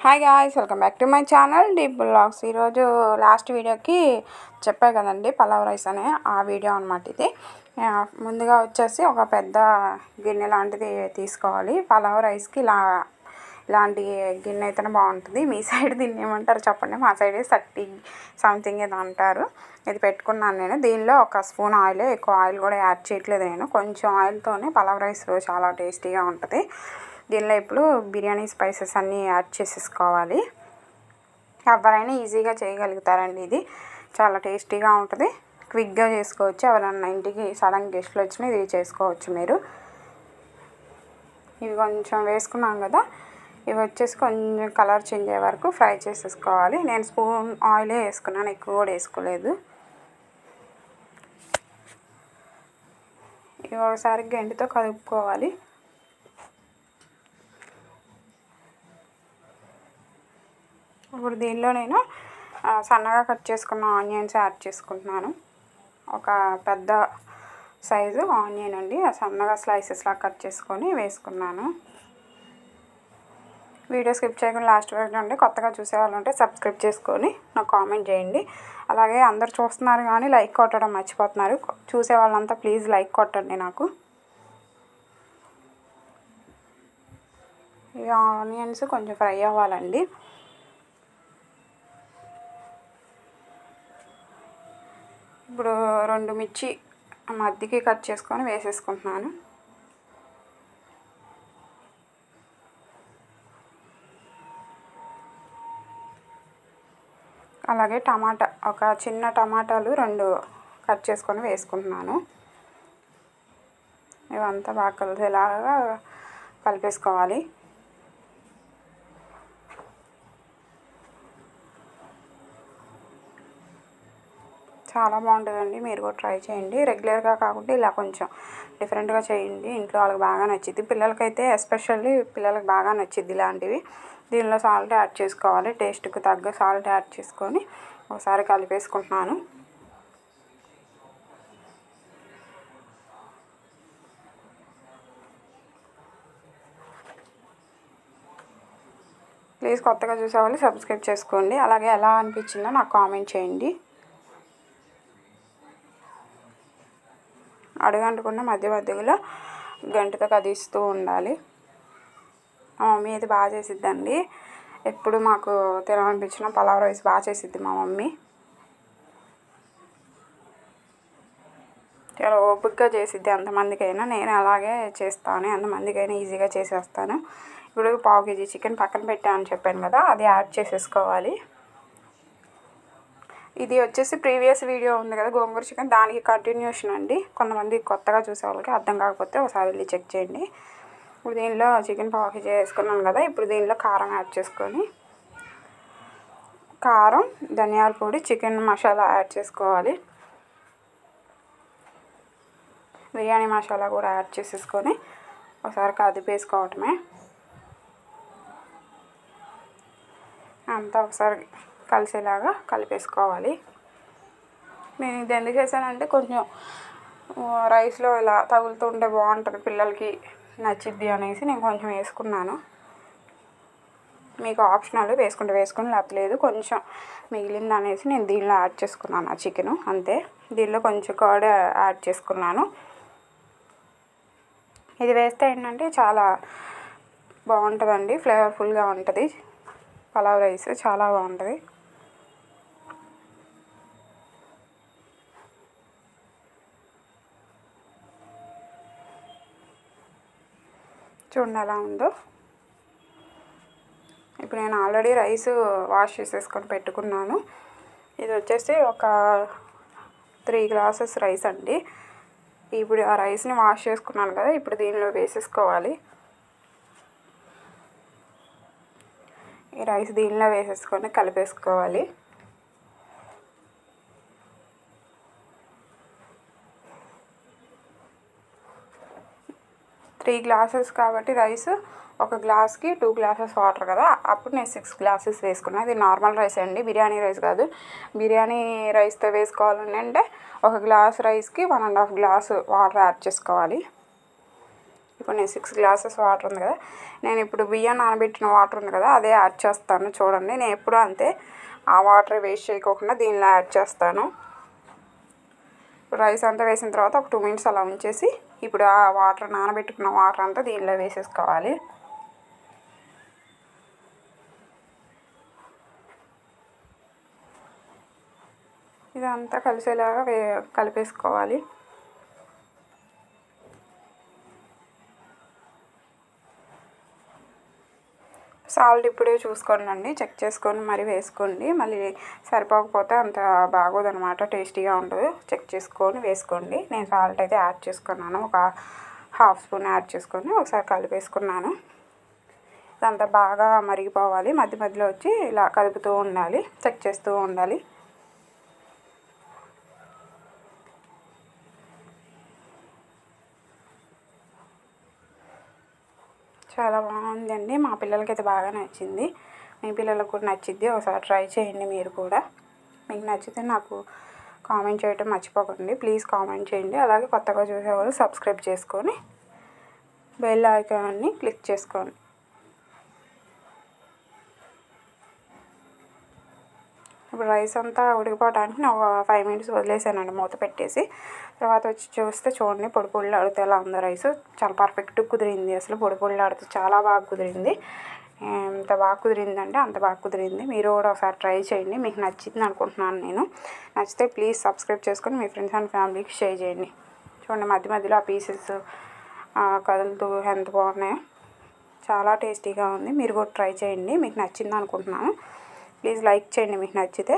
Hi guys, welcome back to my channel deep blogs. ఈరోజు last వీడియోకి చెప్పా కదండి పలావ్ రైస్ అనే ఆ వీడియో అనమాట ఇది. ముందుగా వచ్చేసి ఒక పెద్ద గిన్నె లాంటిది తీసుకోవాలి. పలావ్ రైస్కి ఇలాంటి గిన్నె అయితేనే బాగుంటుంది. మీ సైడ్ దీన్ని ఏమంటారు చెప్పండి. మా సైడ్ సట్టి సంథింగ్ ఏదో అంటారు. ఇది పెట్టుకున్నాను నేను. దీనిలో ఒక స్పూన్ ఆయిల్, ఎక్కువ ఆయిల్ కూడా యాడ్ చేయట్లేదు నేను. కొంచెం ఆయిల్తోనే పలావ్ రైస్ చాలా టేస్టీగా ఉంటుంది. దీనిలో ఇప్పుడు బిర్యానీ స్పైసెస్ అన్నీ యాడ్ చేసేసుకోవాలి. ఎవరైనా ఈజీగా చేయగలుగుతారండి. ఇది చాలా టేస్టీగా ఉంటుంది. క్విక్గా చేసుకోవచ్చు. ఎవరైనా ఇంటికి సడన్ గెస్ట్లు వచ్చినా ఇది చేసుకోవచ్చు మీరు. ఇవి కొంచెం వేసుకున్నాం కదా, ఇవి వచ్చేసి కొంచెం కలర్ చేంజ్ అయ్యే వరకు ఫ్రై చేసేసుకోవాలి. నేను స్పూన్ ఆయిలే వేసుకున్నాను, ఎక్కువ కూడా వేసుకోలేదు. ఇవి ఒకసారి గంటితో కలుపుకోవాలి. ఇప్పుడు దీనిలో నేను సన్నగా కట్ చేసుకున్న ఆనియన్స్ యాడ్ చేసుకుంటున్నాను. ఒక పెద్ద సైజు ఆనియన్ అండి, సన్నగా స్లైసెస్లా కట్ చేసుకొని వేసుకున్నాను. వీడియో స్కిప్ చేయకుండా లాస్ట్ వరకు ఉంటే కొత్తగా చూసేవాళ్ళు ఉంటే సబ్స్క్రైబ్ చేసుకొని నాకు కామెంట్ చేయండి. అలాగే అందరు చూస్తున్నారు కానీ లైక్ కొట్టడం మర్చిపోతున్నారు. చూసే వాళ్ళంతా ప్లీజ్ లైక్ కొట్టండి నాకు. ఈ ఆనియన్స్ కొంచెం ఫ్రై అవ్వాలండి. ఇప్పుడు 2 మిర్చి మధ్యకి కట్ చేసుకొని వేసేసుకుంటున్నాను. అలాగే టమాటా, ఒక చిన్న టమాటాలు 2 కట్ చేసుకొని వేసుకుంటున్నాను. ఇవంతా బాగా కలిసేలాగా కలిపేసుకోవాలి. చాలా బాగుంటుందండి, మీరు కూడా ట్రై చేయండి. రెగ్యులర్గా కాకుండా ఇలా కొంచెం డిఫరెంట్గా చేయండి. ఇంట్లో వాళ్ళకి బాగా నచ్చింది. పిల్లలకైతే ఎస్పెషల్లీ పిల్లలకి బాగా నచ్చింది ఇలాంటివి. దీనిలో సాల్ట్ యాడ్ చేసుకోవాలి. టేస్ట్కి తగ్గ సాల్ట్ యాడ్ చేసుకొని ఒకసారి కలిపేసుకుంటున్నాను. ప్లీజ్ కొత్తగా చూసేవాళ్ళు సబ్స్క్రైబ్ చేసుకోండి. అలాగే ఎలా అనిపించిందో నాకు కామెంట్ చేయండి. అడుగంటకుండా మధ్య మధ్యలో గంటతో కదిస్తూ ఉండాలి. మా మమ్మీ అయితే బాగా చేసిద్దండి. ఎప్పుడు మాకు తినాలనిపించిన పలావ్ రైస్ బాగా చేసిద్ది మా మమ్మీ. చాలా ఓపికగా చేసిద్ది అంతమందికైనా. నేను అలాగే చేస్తాను, అంతమందికైనా ఈజీగా చేసేస్తాను. ఇప్పుడు 1/2 kg చికెన్ పక్కన పెట్టామని చెప్పాను కదా, అది యాడ్ చేసేసుకోవాలి. ఇది వచ్చేసి ప్రీవియస్ వీడియో ఉంది కదా గోంగూర చికెన్, దానికి కంటిన్యూషన్ అండి. కొంతమంది కొత్తగా చూసే వాళ్ళకి అర్థం కాకపోతే ఒకసారి వెళ్ళి చెక్ చేయండి. ఇప్పుడు దీనిలో చికెన్ 1/2 kg వేసుకున్నాను కదా, ఇప్పుడు దీనిలో కారం యాడ్ చేసుకొని, కారం, ధనియాల పొడి, చికెన్ మసాలా యాడ్ చేసుకోవాలి. బిర్యానీ మసాలా కూడా యాడ్ చేసేసుకొని ఒకసారి కదిపేసుకోవటమే. అంతా ఒకసారి కలిసేలాగా కలిపేసుకోవాలి. నేను ఇది ఎందుకు చేశానంటే కొంచెం రైస్లో ఇలా తగులుతుంటే బాగుంటుంది, పిల్లలకి నచ్చిద్ది అనేసి నేను కొంచెం వేసుకున్నాను. మీకు ఆప్షనల్, వేసుకుంటే వేసుకుని లేకపోలేదు. కొంచెం మిగిలింది అనేసి నేను దీనిలో యాడ్ చేసుకున్నాను ఆ చికెను, అంతే. దీనిలో కొంచెం కర్డ్ యాడ్ చేసుకున్నాను. ఇది వేస్తే ఏంటంటే చాలా బాగుంటుందండి, ఫ్లేవర్ఫుల్గా ఉంటుంది. పలావ్ రైస్ చాలా బాగుంటుంది. చూడండి ఎలా ఉందో. ఇప్పుడు నేను ఆల్రెడీ రైస్ వాష్ చేసేసుకొని పెట్టుకున్నాను. ఇది వచ్చేసి ఒక 3 గ్లాసెస్ రైస్ అండి. ఇప్పుడు ఆ రైస్ని వాష్ చేసుకున్నాను కదా, ఇప్పుడు దీనిలో వేసేసుకోవాలి. ఈ రైస్ దీనిలో వేసేసుకొని కలిపేసుకోవాలి. 3 గ్లాసెస్ కాబట్టి రైస్, ఒక గ్లాస్కి 2 గ్లాసెస్ వాటర్ కదా, అప్పుడు నేను 6 గ్లాసెస్ వేసుకున్నాను. ఇది నార్మల్ రైస్ అండి, బిర్యానీ రైస్ కాదు. బిర్యానీ రైస్తో వేసుకోవాలని అంటే 1 గ్లాస్ రైస్కి 1.5 గ్లాసు వాటర్ యాడ్ చేసుకోవాలి. ఇప్పుడు నేను 6 గ్లాసెస్ వాటర్ ఉంది కదా, నేను ఇప్పుడు బియ్యం నానబెట్టిన వాటర్ ఉంది కదా అదే యాడ్ చేస్తాను. చూడండి నేను ఎప్పుడూ అంతే, ఆ వాటర్ వేస్ట్ చేయకోకుండా దీనిలో యాడ్ చేస్తాను. ఇప్పుడు రైస్ అంతా వేసిన తర్వాత ఒక 2 మినిట్స్ అలా ఉంచేసి ఇప్పుడు ఆ వాటర్ నానబెట్టుకున్న వాటర్ అంతా దీనిలో వేసేసుకోవాలి. ఇదంతా కలిసేలాగా కలిపేసుకోవాలి. సాల్ట్ ఇప్పుడే చూసుకోండి, చెక్ చేసుకొని మరి వేసుకోండి. మళ్ళీ సరిపోకపోతే అంత బాగోదనమాట, టేస్టీగా ఉండదు. చెక్ చేసుకొని వేసుకోండి. నేను సాల్ట్ అయితే యాడ్ చేసుకున్నాను, ఒక హాఫ్ స్పూన్ యాడ్ చేసుకొని ఒకసారి కలిపేసుకున్నాను. ఇదంతా బాగా మరిగిపోవాలి. మధ్య మధ్యలో వచ్చి ఇలా కలుపుతూ ఉండాలి, చెక్ చేస్తూ ఉండాలి. చాలా బాగుందండి. మా పిల్లలకైతే బాగా నచ్చింది. మీ పిల్లలకు కూడా నచ్చిద్ది. ఒకసారి ట్రై చేయండి మీరు కూడా. మీకు నచ్చితే నాకు కామెంట్ చేయడం మర్చిపోకండి. ప్లీజ్ కామెంట్ చేయండి. అలాగే కొత్తగా చూసేవాళ్ళు సబ్స్క్రైబ్ చేసుకొని బెల్ ఐకాన్ని క్లిక్ చేసుకోండి. ఇప్పుడు రైస్ అంతా ఉడికిపోవడానికి నేను ఒక 5 మినిట్స్ వదిలేసానండి మూత పెట్టేసి. తర్వాత వచ్చి చూస్తే చూడండి పొడి పొడిలాడుతూ ఎలా ఉందో రైస్. చాలా పర్ఫెక్ట్గా కుదిరింది. అసలు పొడి పొడిలాడుతూ చాలా బాగా కుదిరింది. ఎంత బాగా కుదిరిందంటే అంత బాగా కుదిరింది. మీరు కూడా ఒకసారి ట్రై చేయండి. మీకు నచ్చింది అనుకుంటున్నాను నేను. నచ్చితే ప్లీజ్ సబ్స్క్రైబ్ చేసుకొని మీ ఫ్రెండ్స్ అండ్ ఫ్యామిలీకి షేర్ చేయండి. చూడండి మధ్య మధ్యలో ఆ పీసెస్ కదులుతూ ఎంత బాగున్నాయో. చాలా టేస్టీగా ఉంది. మీరు కూడా ట్రై చేయండి. మీకు నచ్చింది అనుకుంటున్నాను. ప్లీజ్ లైక్ చేయండి మీకు నచ్చితే.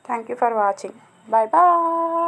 Thank you for watching. Bye bye.